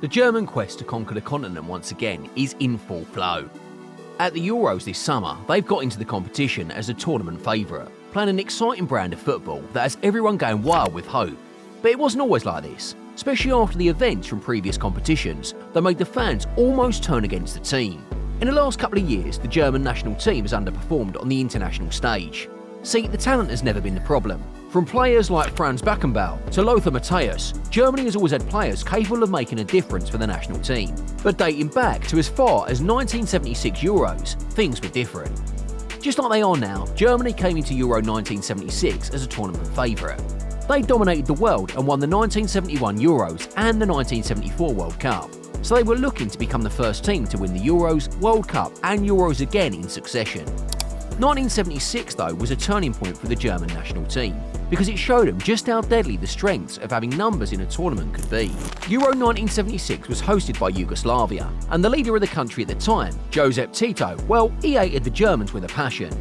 The German quest to conquer the continent once again is in full flow. At the Euros this summer, they've got into the competition as a tournament favourite, playing an exciting brand of football that has everyone going wild with hope. But it wasn't always like this, especially after the events from previous competitions that made the fans almost turn against the team. In the last couple of years, the German national team has underperformed on the international stage. See, the talent has never been the problem. From players like Franz Beckenbauer to Lothar Matthäus, Germany has always had players capable of making a difference for the national team. But dating back to as far as 1976 Euros, things were different. Just like they are now, Germany came into Euro 1976 as a tournament favourite. They dominated the world and won the 1971 Euros and the 1974 World Cup. So they were looking to become the first team to win the Euros, World Cup and Euros again in succession. 1976 though was a turning point for the German national team, because it showed them just how deadly the strengths of having numbers in a tournament could be. Euro 1976 was hosted by Yugoslavia, and the leader of the country at the time, Josep Tito, well, he hated the Germans with a passion.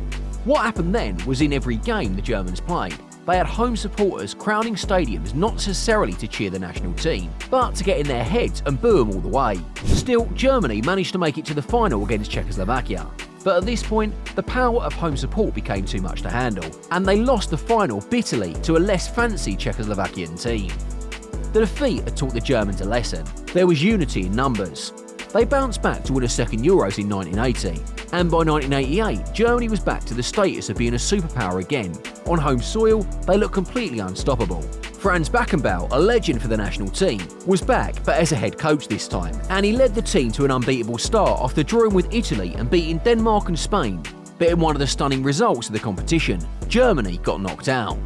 What happened then was in every game the Germans played, they had home supporters crowding stadiums not necessarily to cheer the national team, but to get in their heads and boo them all the way. Still, Germany managed to make it to the final against Czechoslovakia. But at this point, the power of home support became too much to handle, and they lost the final bitterly to a less fancy Czechoslovakian team. The defeat had taught the Germans a lesson. There was unity in numbers. They bounced back to win a second Euros in 1980, and by 1988, Germany was back to the status of being a superpower again. On home soil, they looked completely unstoppable. Franz Beckenbauer, a legend for the national team, was back but as a head coach this time, and he led the team to an unbeatable start after drawing with Italy and beating Denmark and Spain. But in one of the stunning results of the competition, Germany got knocked out.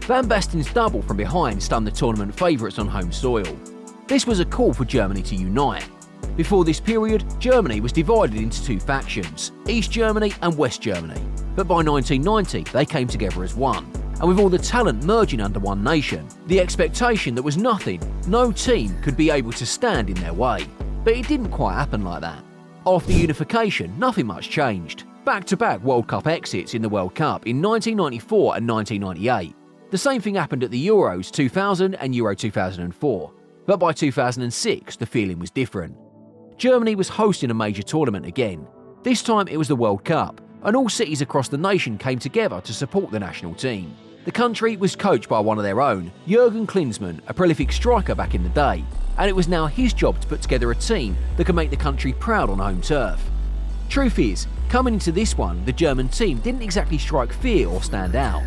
Van Basten's double from behind stunned the tournament favourites on home soil. This was a call for Germany to unite. Before this period, Germany was divided into two factions, East Germany and West Germany. But by 1990, they came together as one. And with all the talent merging under one nation, the expectation that was no team could be able to stand in their way. But it didn't quite happen like that. After unification, nothing much changed. Back-to-back World Cup exits in the World Cup in 1994 and 1998. The same thing happened at the Euros 2000 and Euro 2004. But by 2006, the feeling was different. Germany was hosting a major tournament again. This time it was the World Cup, and all cities across the nation came together to support the national team. The country was coached by one of their own, Jurgen Klinsmann, a prolific striker back in the day, and it was now his job to put together a team that could make the country proud on home turf. Truth is, coming into this one, the German team didn't exactly strike fear or stand out.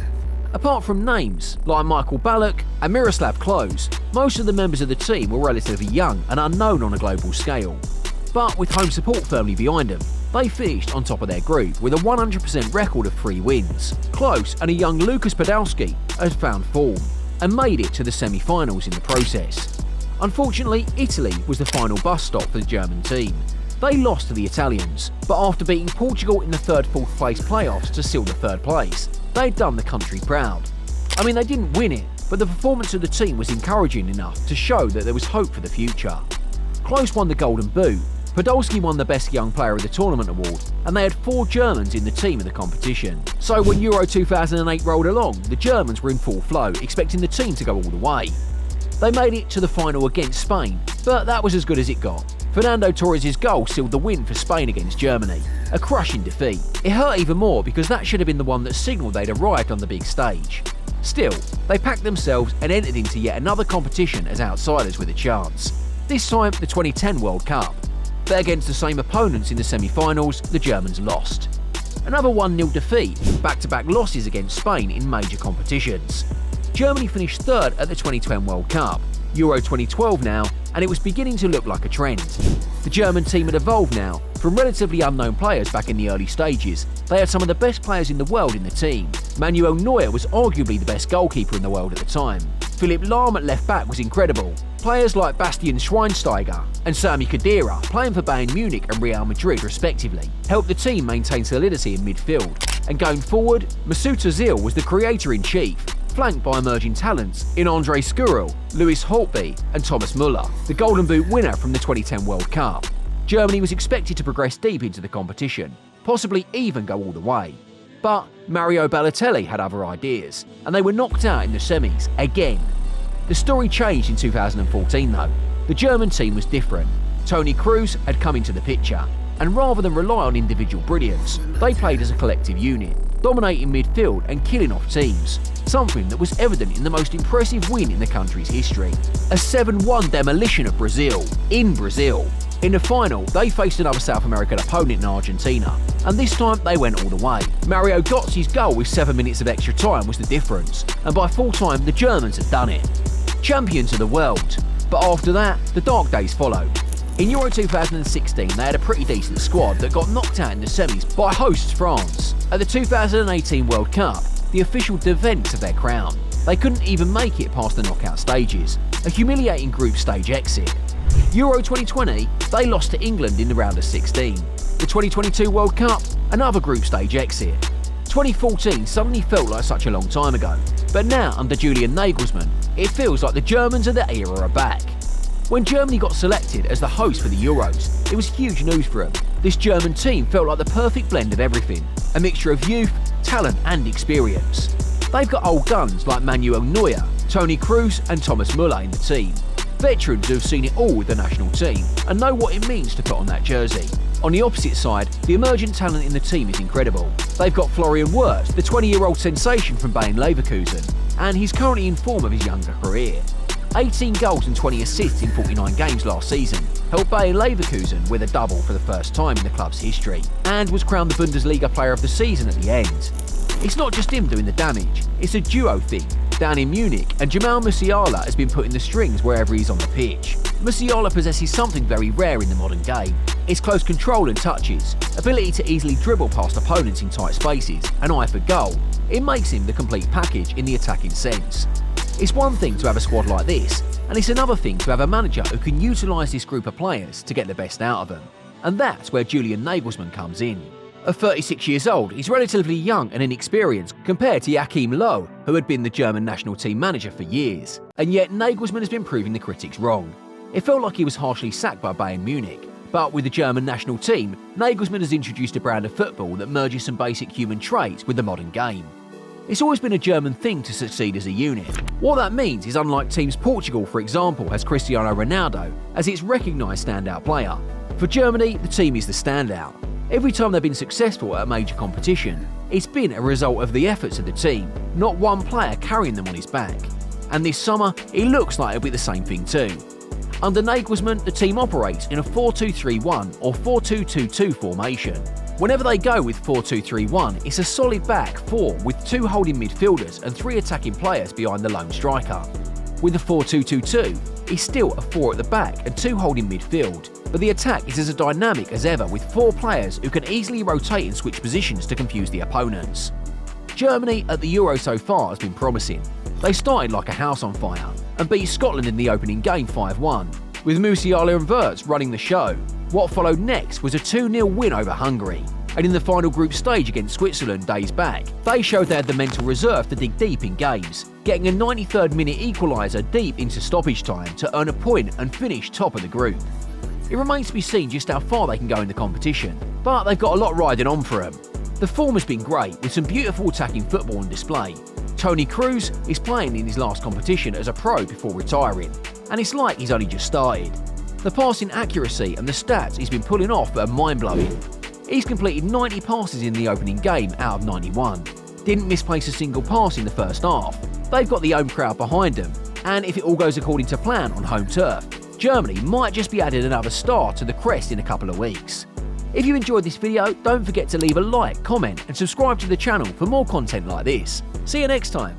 Apart from names like Michael Ballack and Miroslav Klose, most of the members of the team were relatively young and unknown on a global scale. But with home support firmly behind them, they finished on top of their group with a 100% record of 3 wins. Klose and a young Lukas Podolski had found form and made it to the semi-finals in the process. Unfortunately, Italy was the final bus stop for the German team. They lost to the Italians, but after beating Portugal in the 3rd-4th place playoffs to seal the 3rd place, they'd done the country proud. I mean, they didn't win it, but the performance of the team was encouraging enough to show that there was hope for the future. Klose won the Golden Boot, Podolski won the Best Young Player of the Tournament award, and they had 4 Germans in the team of the competition. So when Euro 2008 rolled along, the Germans were in full flow, expecting the team to go all the way. They made it to the final against Spain, but that was as good as it got. Fernando Torres' goal sealed the win for Spain against Germany, a crushing defeat. It hurt even more because that should have been the one that signalled they'd arrived on the big stage. Still, they packed themselves and entered into yet another competition as outsiders with a chance. This time, the 2010 World Cup. But against the same opponents in the semi-finals, the Germans lost. Another 1-0 defeat, back-to-back losses against Spain in major competitions. Germany finished 3rd at the 2010 World Cup, Euro 2012 now, and it was beginning to look like a trend. The German team had evolved now. From relatively unknown players back in the early stages, they had some of the best players in the world in the team. Manuel Neuer was arguably the best goalkeeper in the world at the time. Philipp Lahm at left back was incredible. Players like Bastian Schweinsteiger and Sami Khedira, playing for Bayern Munich and Real Madrid respectively, helped the team maintain solidity in midfield. And going forward, Mesut Ozil was the creator-in-chief, flanked by emerging talents in Andre Schürrle, Lewis Holtby and Thomas Müller, the Golden Boot winner from the 2010 World Cup. Germany was expected to progress deep into the competition, possibly even go all the way. But Mario Balotelli had other ideas, and they were knocked out in the semis again. The story changed in 2014 though. The German team was different. Toni Kroos had come into the picture, and rather than rely on individual brilliance, they played as a collective unit, dominating midfield and killing off teams, something that was evident in the most impressive win in the country's history. A 7-1 demolition of Brazil, in Brazil. In the final, they faced another South American opponent in Argentina, and this time they went all the way. Mario Götze's goal with 7 minutes of extra time was the difference, and by full time the Germans had done it. Champions of the world. But after that, the dark days followed. In Euro 2016, they had a pretty decent squad that got knocked out in the semis by hosts France. At the 2018 World Cup, the official defence of their crown, they couldn't even make it past the knockout stages, a humiliating group stage exit. Euro 2020, they lost to England in the round of 16. The 2022 World Cup, another group stage exit. 2014 suddenly felt like such a long time ago, but now under Julian Nagelsmann, it feels like the Germans of the era are back. When Germany got selected as the host for the Euros, it was huge news for them. This German team felt like the perfect blend of everything, a mixture of youth, talent and experience. They've got old guns like Manuel Neuer, Toni Kroos and Thomas Müller in the team. Veterans who have seen it all with the national team and know what it means to put on that jersey. On the opposite side, the emergent talent in the team is incredible. They've got Florian Wirtz, the 20-year-old sensation from Bayer Leverkusen, and he's currently in form of his younger career. 18 goals and 20 assists in 49 games last season helped Bayer Leverkusen with a double for the first time in the club's history, and was crowned the Bundesliga Player of the Season at the end. It's not just him doing the damage, it's a duo thing down in Munich, and Jamal Musiala has been putting the strings wherever he's on the pitch. Musiala possesses something very rare in the modern game. It's close control and touches, ability to easily dribble past opponents in tight spaces, and eye for goal. It makes him the complete package in the attacking sense. It's one thing to have a squad like this, and it's another thing to have a manager who can utilise this group of players to get the best out of them. And that's where Julian Nagelsmann comes in. At 36 years old, he's relatively young and inexperienced compared to Joachim Löw, who had been the German national team manager for years. And yet Nagelsmann has been proving the critics wrong. It felt like he was harshly sacked by Bayern Munich, but with the German national team, Nagelsmann has introduced a brand of football that merges some basic human traits with the modern game. It's always been a German thing to succeed as a unit. What that means is, unlike teams Portugal, for example, has Cristiano Ronaldo as its recognised standout player. For Germany, the team is the standout. Every time they've been successful at a major competition, it's been a result of the efforts of the team, not one player carrying them on his back. And this summer, it looks like it'll be the same thing too. Under Nagelsmann, the team operates in a 4-2-3-1 or 4-2-2-2 formation. Whenever they go with 4-2-3-1, it's a solid back four with 2 holding midfielders and 3 attacking players behind the lone striker. With the 4-2-2-2, it's still a 4 at the back and 2 holding midfield, but the attack is as dynamic as ever with 4 players who can easily rotate and switch positions to confuse the opponents. Germany at the Euro so far has been promising. They started like a house on fire and beat Scotland in the opening game 5-1, with Musiala and Wirtz running the show. What followed next was a 2-0 win over Hungary, and in the final group stage against Switzerland days back, they showed they had the mental reserve to dig deep in games, getting a 93rd minute equaliser deep into stoppage time to earn a point and finish top of the group. It remains to be seen just how far they can go in the competition, but they've got a lot riding on for them. The form has been great, with some beautiful attacking football on display. Toni Kroos is playing in his last competition as a pro before retiring, and it's like he's only just started. The passing accuracy and the stats he's been pulling off are mind-blowing. He's completed 90 passes in the opening game out of 91. Didn't misplace a single pass in the first half. They've got the home crowd behind them, and if it all goes according to plan on home turf, Germany might just be adding another star to the crest in a couple of weeks. If you enjoyed this video, don't forget to leave a like, comment and subscribe to the channel for more content like this. See you next time.